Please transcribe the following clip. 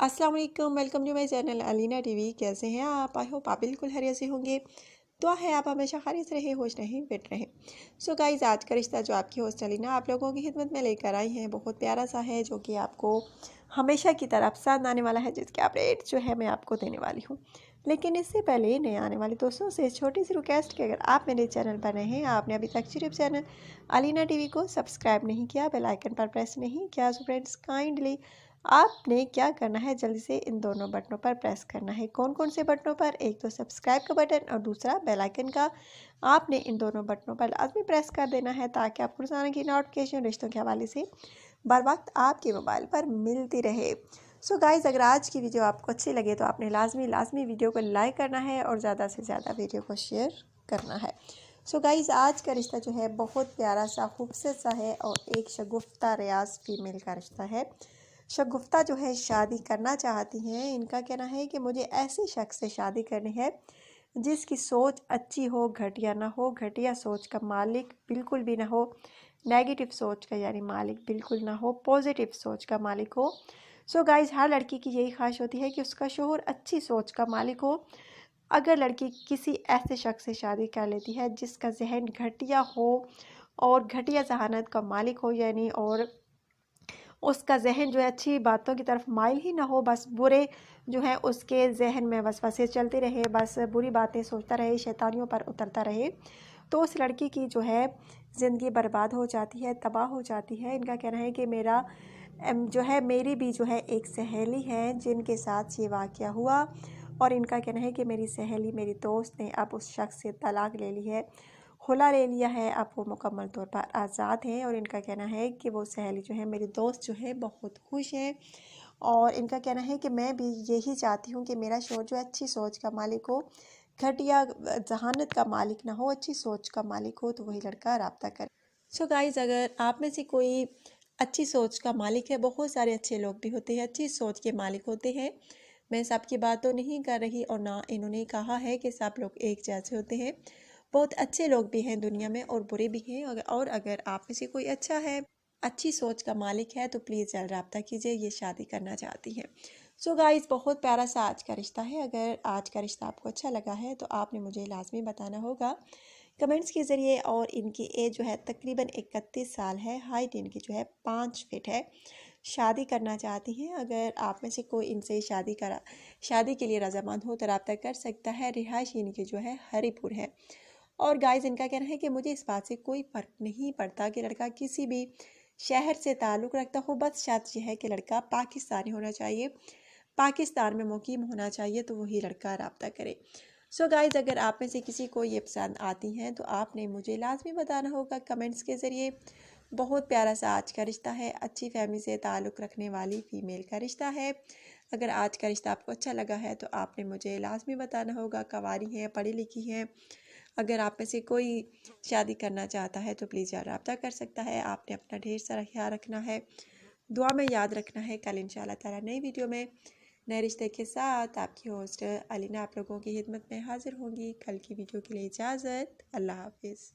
अस्सलाम वालेकुम, welcome to my channel Alina TV. कैसे हैं आप? आई होप आप बिल्कुल खैरियत से होंगे। दुआ है आप हमेशा खैरियत से रहें, खुश रहें, फिट रहें। सो गाइस, आज का रिश्ता जो आपकी होस्ट अलीना आप लोगों की खिदमत में लेकर आई हैं, बहुत प्यारा सा है जो कि आपको हमेशा की तरह पसंद आने वाला है, जिसके अपडेट जो है मैं आपको देने वाली हूँ। लेकिन इससे पहले नए आने वाले दोस्तों से छोटी सी रिक्वेस्ट कि अगर आप मेरे चैनल पर नए हैं, आपने अभी तक सिर्फ चैनल अलीना टीवी को सब्सक्राइब नहीं किया, बेल आइकन पर प्रेस नहीं किया, सो फ्रेंड्स काइंडली आपने क्या करना है, जल्दी से इन दोनों बटनों पर प्रेस करना है। कौन कौन से बटनों पर? एक तो सब्सक्राइब का बटन और दूसरा बेल आइकन का। आपने इन दोनों बटनों पर लाजमी प्रेस कर देना है ताकि आपको रोजाना की नोटिफिकेशन रिश्तों के हवाले से बर वक्त आपके मोबाइल पर मिलती रहे। सो गाइज़, अगर आज की वीडियो आपको अच्छी लगे तो आपने लाजमी वीडियो को लाइक करना है और ज़्यादा से ज़्यादा वीडियो को शेयर करना है। सो गाइज़, आज का रिश्ता जो है बहुत प्यारा सा, खूबसूरत सा है और एक शगुफ्ता रियाज फीमेल का रिश्ता है। शगुफ्ता जो है शादी करना चाहती हैं। इनका कहना है कि मुझे ऐसे शख्स से शादी करनी है जिसकी सोच अच्छी हो, घटिया ना हो, घटिया सोच का मालिक बिल्कुल भी ना हो, नेगेटिव सोच का यानी मालिक बिल्कुल ना हो, पॉजिटिव सोच का मालिक हो। सो गाइज, हर लड़की की यही ख्वाहिश होती है कि उसका शोहर अच्छी सोच का मालिक हो। अगर लड़की किसी ऐसे शख्स से शादी कर लेती है जिसका जहन घटिया हो और घटिया जहानत का मालिक हो, यानी और उसका जहन जो है अच्छी बातों की तरफ माइल ही ना हो, बस बुरे जो है उसके जहन में वसवसे चलते रहे, बस बुरी बातें सोचता रहे, शैतानियों पर उतरता रहे, तो उस लड़की की जो है ज़िंदगी बर्बाद हो जाती है, तबाह हो जाती है। इनका कहना है कि मेरा जो है मेरी भी जो है एक सहेली है जिनके साथ ये वाक़या हुआ, और इनका कहना है कि मेरी सहेली, मेरी दोस्त ने अब उस शख्स से तलाक ले ली है, खुला ले लिया है, अब वो मुकम्मल तौर पर आज़ाद हैं। और इनका कहना है कि वो सहेली जो है, मेरी दोस्त जो है, बहुत खुश है। और इनका कहना है कि मैं भी यही चाहती हूँ कि मेरा शोहर जो अच्छी सोच का मालिक हो, घटिया जहानत का मालिक ना हो, अच्छी सोच का मालिक हो, तो वही लड़का राब्ता करे। सो गाइज़, अगर आप में से कोई अच्छी सोच का मालिक है, बहुत सारे अच्छे लोग भी होते हैं, अच्छी सोच के मालिक होते हैं। मैं सबकी बात तो नहीं कर रही और ना इन्होंने कहा है कि सब लोग एक जैसे होते हैं। बहुत अच्छे लोग भी हैं दुनिया में और बुरे भी हैं। और अगर आप में से कोई अच्छा है, अच्छी सोच का मालिक है, तो प्लीज़ जल्द रब्ता कीजिए, ये शादी करना चाहती हैं। सो गाइस, बहुत प्यारा सा आज का रिश्ता है। अगर आज का रिश्ता आपको अच्छा लगा है तो आपने मुझे लाजमी बताना होगा कमेंट्स के ज़रिए। और इनकी एज जो है तकरीबन 31 साल है, हाइट इनकी जो है 5 फीट है, शादी करना चाहती हैं। अगर आप में से कोई इनसे शादी के लिए रजामंद हो तो रब्ता कर सकता है। रिहाइश इनकी जो है हरीपुर है। और गाइस, इनका कहना है कि मुझे इस बात से कोई फ़र्क नहीं पड़ता कि लड़का किसी भी शहर से ताल्लुक़ रखता हो, बस शर्त यह है कि लड़का पाकिस्तानी होना चाहिए, पाकिस्तान में मुकीम होना चाहिए, तो वही लड़का रब्ता करे। सो गाइज़, अगर आप में से किसी को ये पसंद आती हैं तो आपने मुझे लाजमी बताना होगा कमेंट्स के ज़रिए। बहुत प्यारा सा आज का रिश्ता है, अच्छी फैमिली से ताल्लुक़ रखने वाली फ़ीमेल का रिश्ता है। अगर आज का रिश्ता आपको अच्छा लगा है तो आपने मुझे लाजमी बताना होगा। कवारी हैं, पढ़ी लिखी हैं। अगर आप में से कोई शादी करना चाहता है तो प्लीज़ यार रब्ता कर सकता है। आपने अपना ढेर सारा ख्याल रखना है, दुआ में याद रखना है। कल इंशाल्लाह ताला नई वीडियो में नए रिश्ते के साथ आपकी होस्ट अलीना आप लोगों की खिदमत में हाजिर होंगी। कल की वीडियो के लिए इजाज़त। अल्लाह हाफिज़।